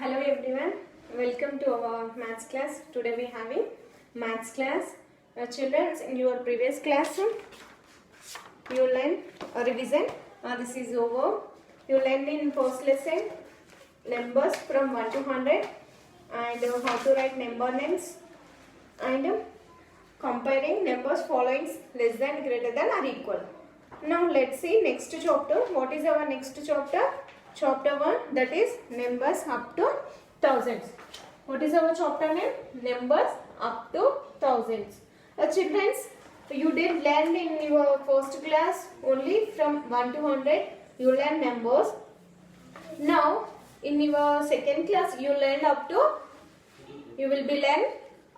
Hello everyone, welcome to our maths class. Today we are having maths class. Children, in your previous class you learned a revision. This is over. You learned in first lesson numbers from 1 to 100 and how to write number names and comparing numbers following less than, greater than or equal. Now let's see next chapter. What is our next chapter? Chapter 1, that is numbers up to thousands. What is our chapter name? Numbers up to thousands. Children, you did learn in your first class only from 1 to 100. You learn numbers. Now in your second class you learned you will be learn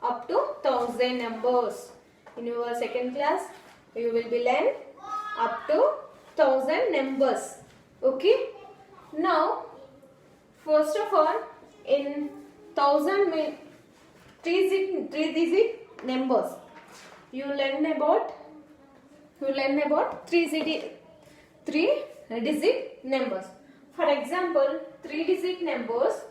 up to 1000 numbers. In your second class you will be learn up to 1000 numbers. Okay. Now, first of all, in 1000 three digit numbers, you learn about three digit numbers. For example, three digit numbers.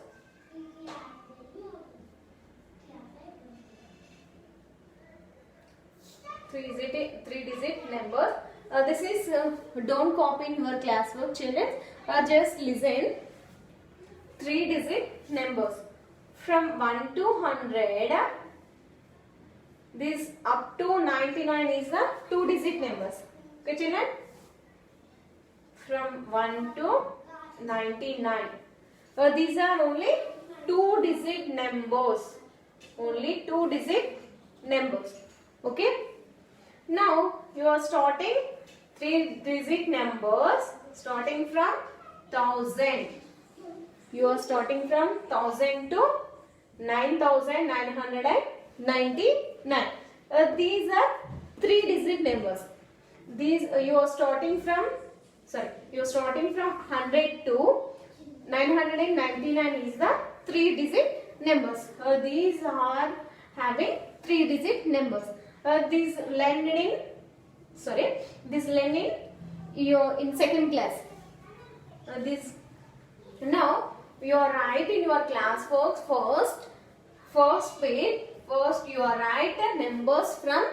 Three digit numbers. This is don't copy in your classwork, children. Just listen. Three digit numbers from 1 to 100. This up to 99 is the two digit numbers. Okay, children. From 1 to 99. These are only two digit numbers. Only two digit numbers. Okay. Now you are starting three digit numbers starting from 1000. You are starting from 1000 to 9999. These are three digit numbers. These you are starting from 100 to 999 is the three digit numbers. These are having three digit numbers. This learning you in second class. Now you are write in your class works first page. First you are write numbers from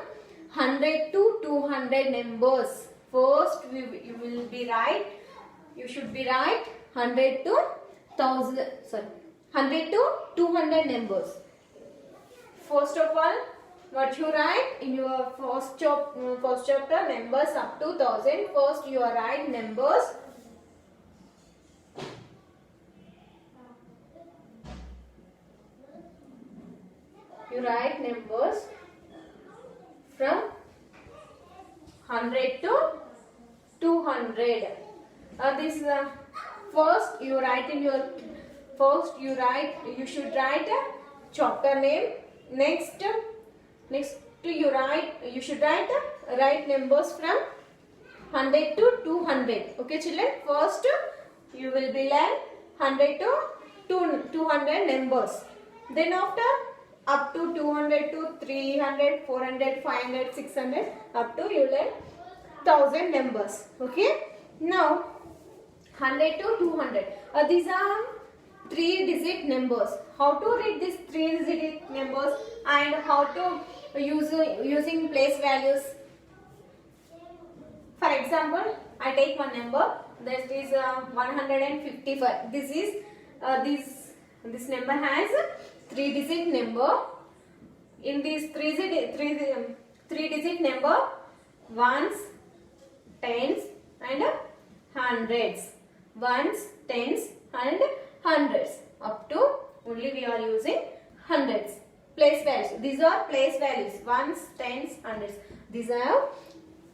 100 to 200 numbers. First you should be write 100 to 200 numbers. First of all, what you write in your first chapter numbers up to 1000. First you are write numbers. You write numbers from 100 to 200. This first you write in your you should write a chapter name. Next you should write numbers from 100 to 200. Okay, children. First you will be learn 100 to 200 numbers. Then after up to 200 to 300, 400, 500, 600 up to you learn 1000 numbers. Okay. Now 100 to 200. These are three digit numbers. How to read these three digit numbers and how to using place values. For example, I take one number. That is 155. This number has three digit number. In this three digit number, ones, tens and hundreds. Ones, tens and hundreds. Up to only we are using hundreds. Place values. These are place values. Ones, tens, hundreds. These are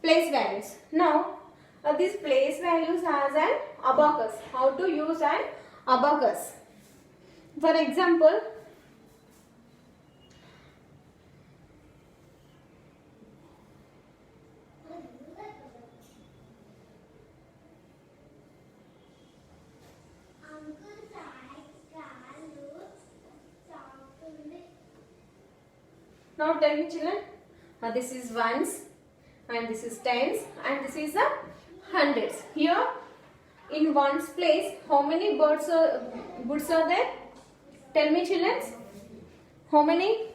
place values. Now, these place values as an abacus. How to use an abacus? For example, now tell me, children. This is ones and this is tens and this is hundreds. Here in ones place, how many birds are there? Tell me children, how many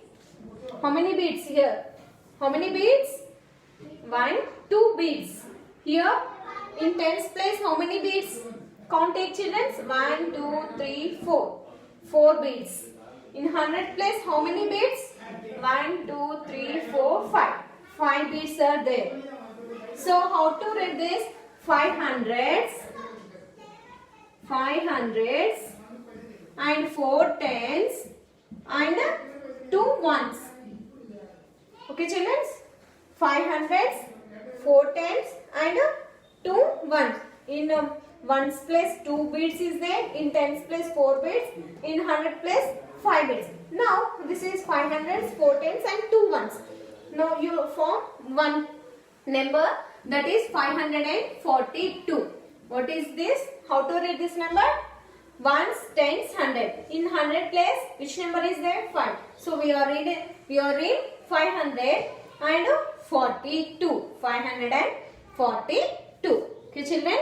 beads here? How many beads? 1, 2 beads. Here in tens place how many beads? Count it children. 1, 2, 3, 4. 4 beads. In hundred place how many beads? 1, 2, 3, 4, 5. 5 beads are there. So how to read this? 500s, 500s and 4 tens and 2 ones. Okay children? 500s, 4 tens and 2 ones. In ones place 2 beads is there. In tens place 4 beads. In hundred place 5 beads. Now this is 500s, 4 tens and 2 ones. Now you form one number, that is 542. What is this? How to read this number? Ones, tens, hundred. In hundred place, which number is there? 5. So we are in 542. 542. Okay, children.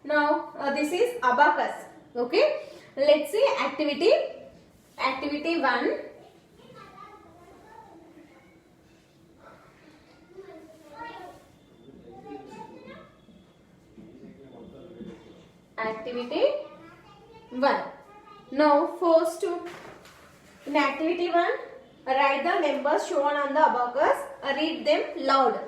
Now this is abacus. Okay. Let's see activity. Activity 1. Activity 1. Now first in activity 1, write the numbers shown on the abacus. Read them loud.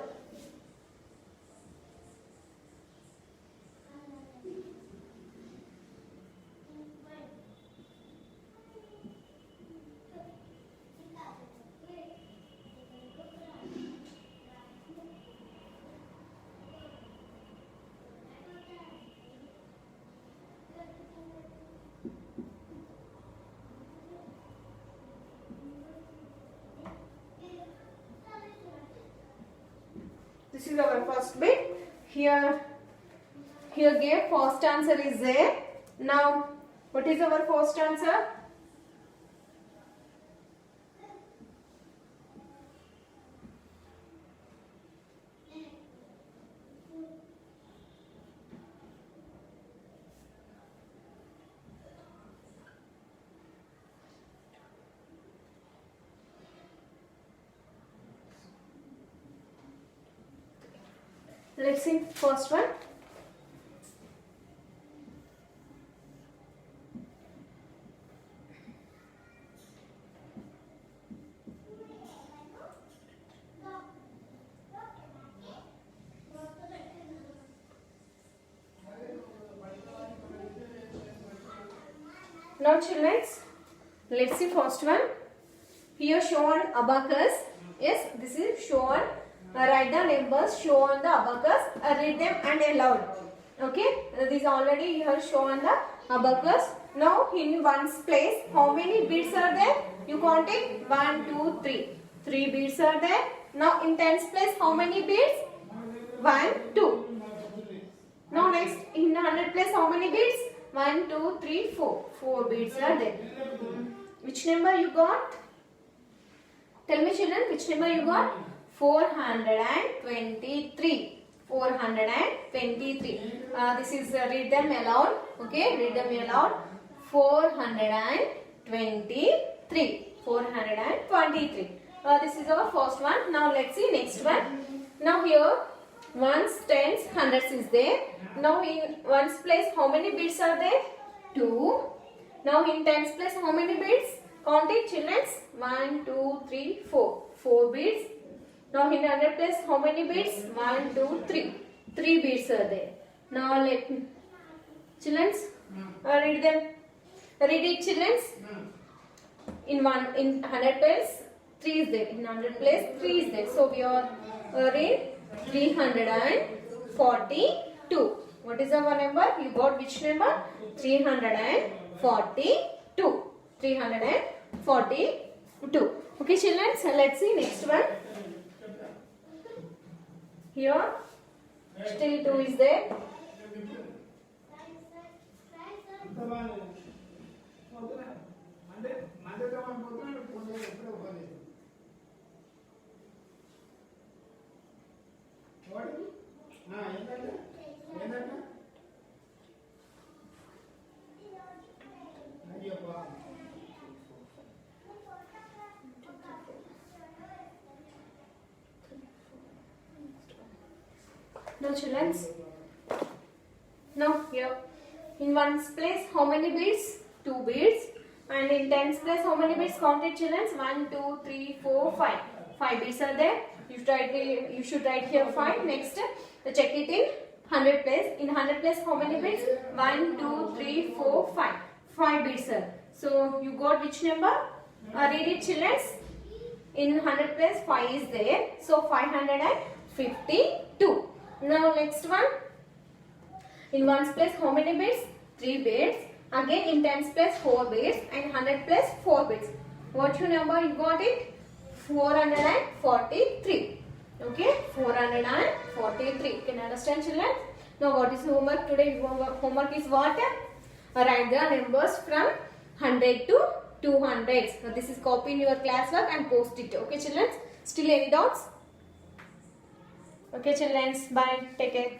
This is our first bit. Here gave first answer is there. Now what is our first answer? Let's see first one. Now children, let's see first one. Here shown abacus. Yes, this is shown. Write the numbers show on the abacus. Read them and aloud. Okay, this already here shown the abacus. Now in ones place, how many beads are there? You count it. 1, 2, 3. 3 beads are there. Now in tens place, how many beads? 1, 2. Now next in hundred place, how many beads? 1, 2, 3, 4. 4 beads are there. Which number you got? Tell me children, which number you got? 423. 423. This is read them aloud. Okay, read them aloud. 423. 423. This is our first one. Now let's see next one. Now here ones, tens, hundreds is there. Now in ones place how many beads are there? 2. Now in tens place how many beads? Count it children. 1, 2, 3, 4. 4 beads. Now in hundred place how many beads? 1, 2, 3. 3 beads are there. Now let children read them. Read it children. In hundred place 3 is there. In hundred place 3 is there. So we are read 342. What is our number? You got which number? 342. 342. Okay children, so let's see next one. Here still 2 is there. Now children, now here in ones place how many beads? 2 beads. And in tens place how many beads? Counted children. 1, 2, 3, 4, 5. 5 beads are there. You should write here 5. Next, check it in 100 place. In 100 place how many beads? 1, 2, 3, 4, 5. 5 beads are. So you got which number? Read it children. In 100 place 5 is there. So 552. Now next one. In ones place how many beads? 3 beads. Again in tens place 4 beads. And 100 place 4 beads. What your number? You got it? 443. Okay, 443. Can you understand children? Now what is homework today? Homework is what? Write the numbers from 100 to 200. Now this is copy in your classwork and post it. Okay children? Still any doubts? Okay children, bye. Take care.